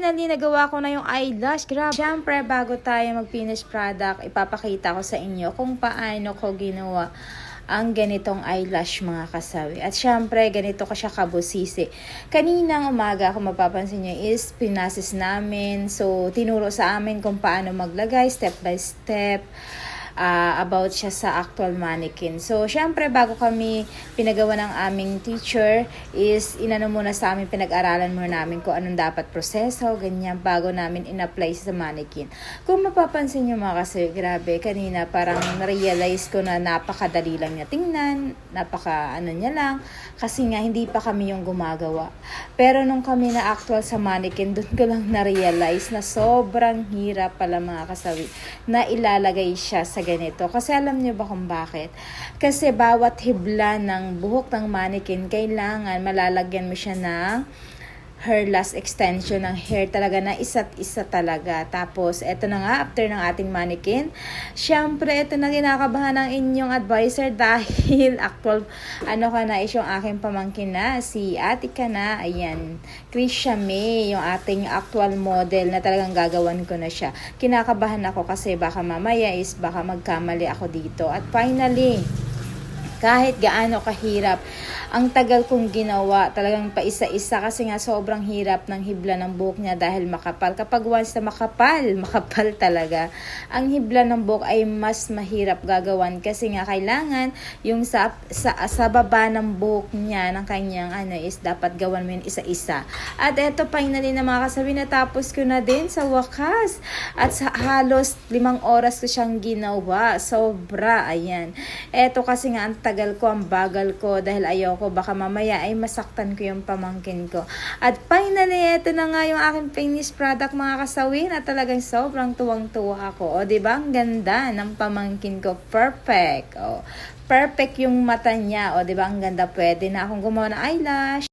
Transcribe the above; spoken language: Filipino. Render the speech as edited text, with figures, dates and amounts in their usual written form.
finally, nagawa ko na yung eyelash. Grabe. Siyempre, bago tayo mag-finish product, ipapakita ko sa inyo kung paano ko ginawa ang ganitong eyelash, mga kasawi. At syempre, ganito ko siya kabusisi. Kaninang umaga, kung mapapansin nyo, is pinasis namin. So, tinuro sa amin kung paano maglagay, step by step. About siya sa actual mannequin. So, syempre, bago kami pinagawa ng aming teacher, is inano muna sa amin, pinag-aralan muna namin kung anong dapat proseso, ganyan, bago namin in-apply sa mannequin. Kung mapapansin nyo, mga kasi, grabe, kanina parang na-realize ko na napakadali lang niya tingnan, napaka-ano niya lang, kasi nga, hindi pa kami yung gumagawa. Pero nung kami na actual sa mannequin, doon ko lang na-realize na sobrang hirap pala, mga kasawi, na ilalagay siya sa ganito. Kasi alam niyo ba kung bakit? Kasi bawat hibla ng buhok ng mannequin, kailangan malalagyan mo siya ng hair loss extension ng hair talaga na isa't isa talaga. Tapos, eto na nga, after ng ating mannequin, syempre, eto na kinakabahan ng inyong advisor dahil actual, is yung aking pamangkin na, si Ate ka na, ayan, Krisha May, yung ating actual model na talagang gagawan ko na siya. Kinakabahan ako kasi baka mamaya is baka magkamali ako dito. At finally, kahit gaano kahirap, ang tagal kong ginawa, talagang paisa-isa kasi nga sobrang hirap ng hibla ng buhok niya dahil makapal. Kapag once na makapal talaga, ang hibla ng buhok ay mas mahirap gagawan kasi nga kailangan yung sa baba ng buhok niya, ng kanyang is dapat gawan mo yun isa-isa. At eto, finally na mga kasabi, natapos ko na din sa wakas. At sa halos 5 oras ko siyang ginawa. Sobra, ayan. Eto kasi nga, ang tagal ko, ang bagal ko dahil ayaw ko baka mamaya ay masaktan ko yung pamangkin ko. At finally, ito na nga yung aking finished product, mga kasawin, at talagang sobrang tuwang-tuwa ako. O, diba? Ang ganda ng pamangkin ko. Perfect. O, perfect yung mata niya. O, diba? Ang ganda. Pwede na akong gumawa ng eyelash.